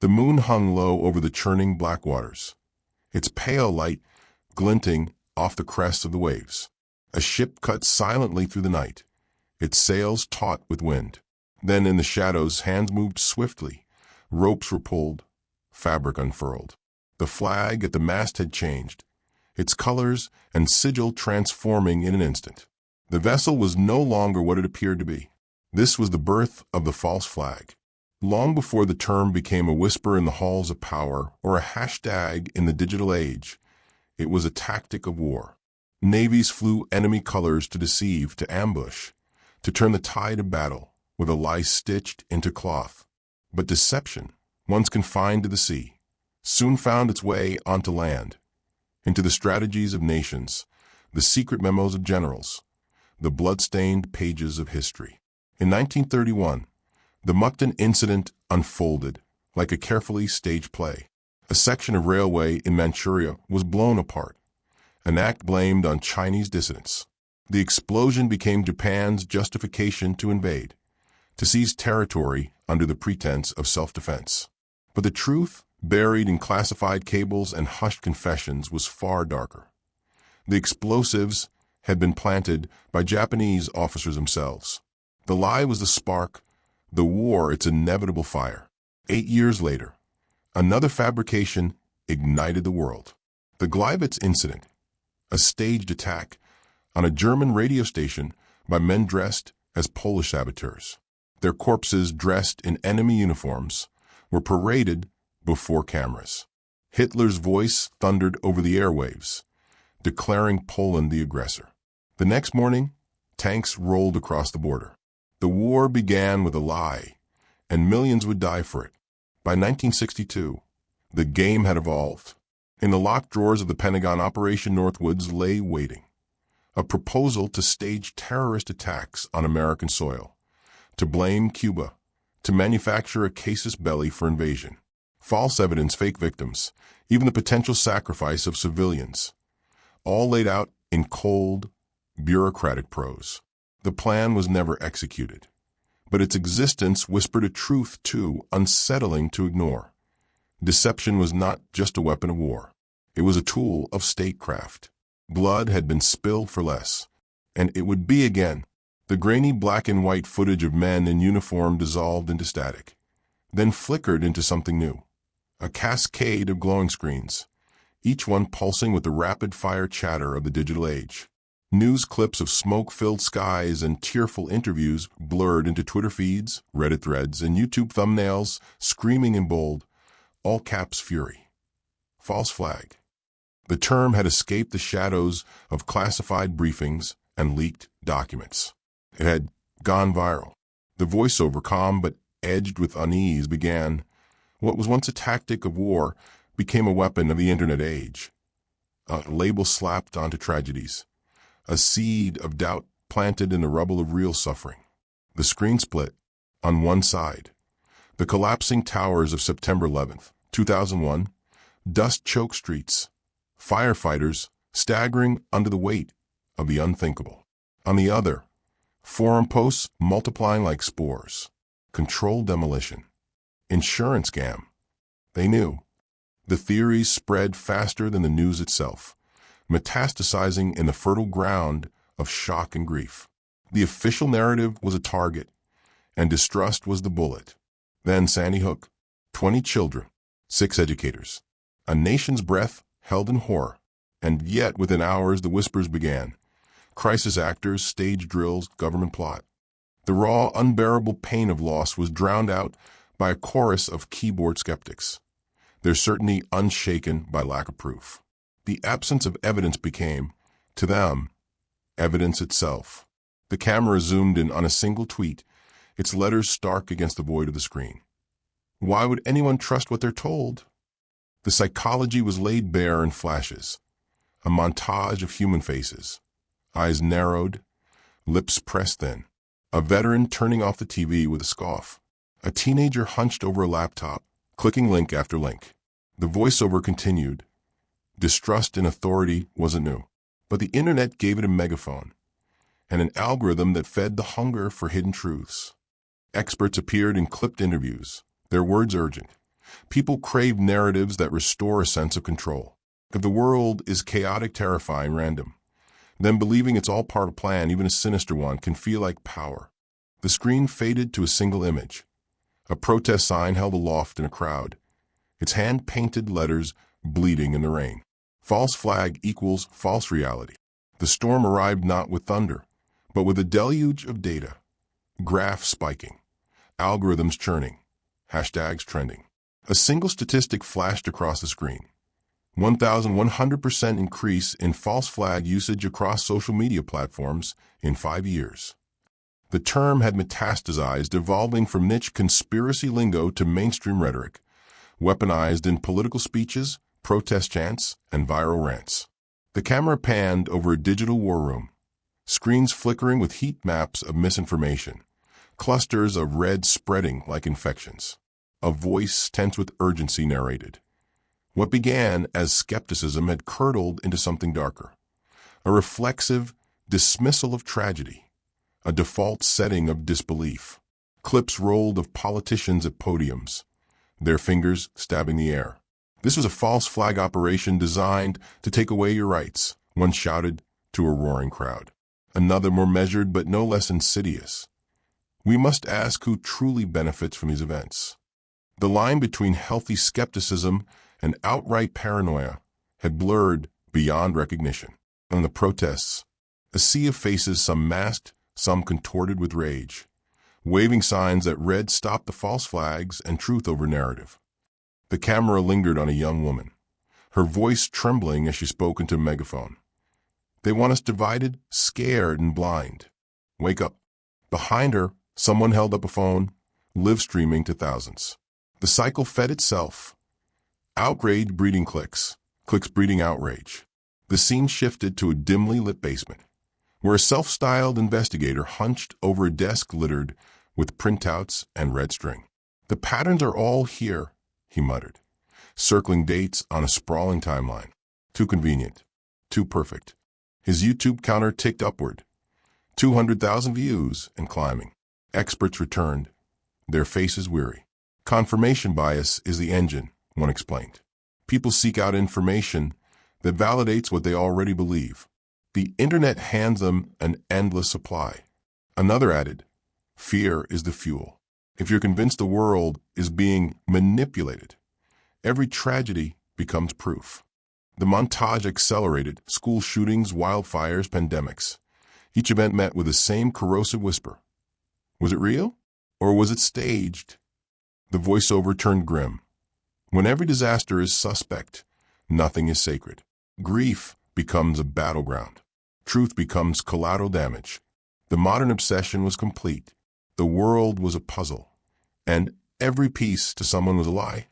The moon hung low over the churning black waters, its pale light glinting off the crests of the waves. A ship cut silently through the night, its sails taut with wind. Then in the shadows, hands moved swiftly. Ropes were pulled, fabric unfurled. The flag at the mast had changed, its colors and sigil transforming in an instant. The vessel was no longer what it appeared to be. This was the birth of the false flag. Long before the term became a whisper in the halls of power or a hashtag in the digital age, it was a tactic of war. Navies flew enemy colors to deceive, to ambush, to turn the tide of battle with a lie stitched into cloth. But deception, once confined to the sea, soon found its way onto land, into the strategies of nations, the secret memos of generals, the blood-stained pages of history. In 1931, the Mukden incident unfolded like a carefully staged play. A section of railway in Manchuria was blown apart, an act blamed on Chinese dissidents. The explosion became Japan's justification to invade, to seize territory under the pretense of self-defense. But the truth, buried in classified cables and hushed confessions, was far darker. The explosives had been planted by Japanese officers themselves. The lie was the spark, the war its inevitable fire. 8 years later, another fabrication ignited the world. The Gleiwitz incident, a staged attack on a German radio station by men dressed as Polish saboteurs. Their corpses, dressed in enemy uniforms, were paraded before cameras. Hitler's voice thundered over the airwaves, declaring Poland the aggressor. The next morning, tanks rolled across the border. The war began with a lie, and millions would die for it. By 1962, the game had evolved. In the locked drawers of the Pentagon, Operation Northwoods lay waiting. A proposal to stage terrorist attacks on American soil, to blame Cuba, to manufacture a casus belli for invasion. False evidence, fake victims, even the potential sacrifice of civilians, all laid out in cold, bureaucratic prose. The plan was never executed, but its existence whispered a truth too unsettling to ignore. Deception was not just a weapon of war. It was a tool of statecraft. Blood had been spilled for less, and it would be again. The grainy black and white footage of men in uniform dissolved into static, then flickered into something new. A cascade of glowing screens, each one pulsing with the rapid-fire chatter of the digital age. News clips of smoke-filled skies and tearful interviews blurred into Twitter feeds, Reddit threads, and YouTube thumbnails, screaming in bold, all caps fury. False flag. The term had escaped the shadows of classified briefings and leaked documents. It had gone viral. The voiceover, calm but edged with unease, began. What was once a tactic of war became a weapon of the internet age. A label slapped onto tragedies. A seed of doubt planted in the rubble of real suffering. The screen split on one side. The collapsing towers of September 11th, 2001, dust-choked streets, firefighters staggering under the weight of the unthinkable. On the other, forum posts multiplying like spores. Controlled demolition. Insurance scam. They knew. The theories spread faster than the news itself, metastasizing in the fertile ground of shock and grief. The official narrative was a target, and distrust was the bullet. Then Sandy Hook, 20 children, 6 educators, a nation's breath held in horror. And yet, within hours, the whispers began. Crisis actors, stage drills, government plot. The raw, unbearable pain of loss was drowned out by a chorus of keyboard skeptics, their certainty unshaken by lack of proof. The absence of evidence became, to them, evidence itself. The camera zoomed in on a single tweet, its letters stark against the void of the screen. Why would anyone trust what they're told? The psychology was laid bare in flashes, a montage of human faces, eyes narrowed, lips pressed in, a veteran turning off the TV with a scoff, a teenager hunched over a laptop, clicking link after link. The voiceover continued. Distrust in authority wasn't new, but the internet gave it a megaphone and an algorithm that fed the hunger for hidden truths. Experts appeared in clipped interviews, their words urgent. People crave narratives that restore a sense of control. If the world is chaotic, terrifying, random, then believing it's all part of a plan, even a sinister one, can feel like power. The screen faded to a single image. A protest sign held aloft in a crowd, its hand-painted letters bleeding in the rain. False flag equals false reality. The storm arrived not with thunder, but with a deluge of data. Graphs spiking, algorithms churning, hashtags trending. A single statistic flashed across the screen. 1,100% increase in false flag usage across social media platforms in 5 years. The term had metastasized, evolving from niche conspiracy lingo to mainstream rhetoric, weaponized in political speeches, protest chants, and viral rants. The camera panned over a digital war room, screens flickering with heat maps of misinformation, clusters of red spreading like infections. A voice tense with urgency narrated. What began as skepticism had curdled into something darker, a reflexive dismissal of tragedy, a default setting of disbelief. Clips rolled of politicians at podiums, their fingers stabbing the air. This was a false flag operation designed to take away your rights, one shouted to a roaring crowd. Another, more measured but no less insidious. We must ask who truly benefits from these events. The line between healthy skepticism and outright paranoia had blurred beyond recognition. On the protests, a sea of faces, some masked, some contorted with rage, waving signs that read "Stop the false flags" and "Truth over narrative." The camera lingered on a young woman, her voice trembling as she spoke into a megaphone. They want us divided, scared, and blind. Wake up. Behind her, someone held up a phone, live streaming to thousands. The cycle fed itself. Outrage breeding clicks, clicks breeding outrage. The scene shifted to a dimly lit basement, where a self-styled investigator hunched over a desk littered with printouts and red string. The patterns are all here, he muttered, circling dates on a sprawling timeline. Too convenient, too perfect. His YouTube counter ticked upward. 200,000 views and climbing. Experts returned, their faces weary. Confirmation bias is the engine, one explained. People seek out information that validates what they already believe. The internet hands them an endless supply. Another added, fear is the fuel. If you're convinced the world is being manipulated, every tragedy becomes proof. The montage accelerated: school shootings, wildfires, pandemics. Each event met with the same corrosive whisper. Was it real? Or was it staged? The voiceover turned grim. When every disaster is suspect, nothing is sacred. Grief becomes a battleground. Truth becomes collateral damage. The modern obsession was complete. The world was a puzzle, and every piece to someone was a lie.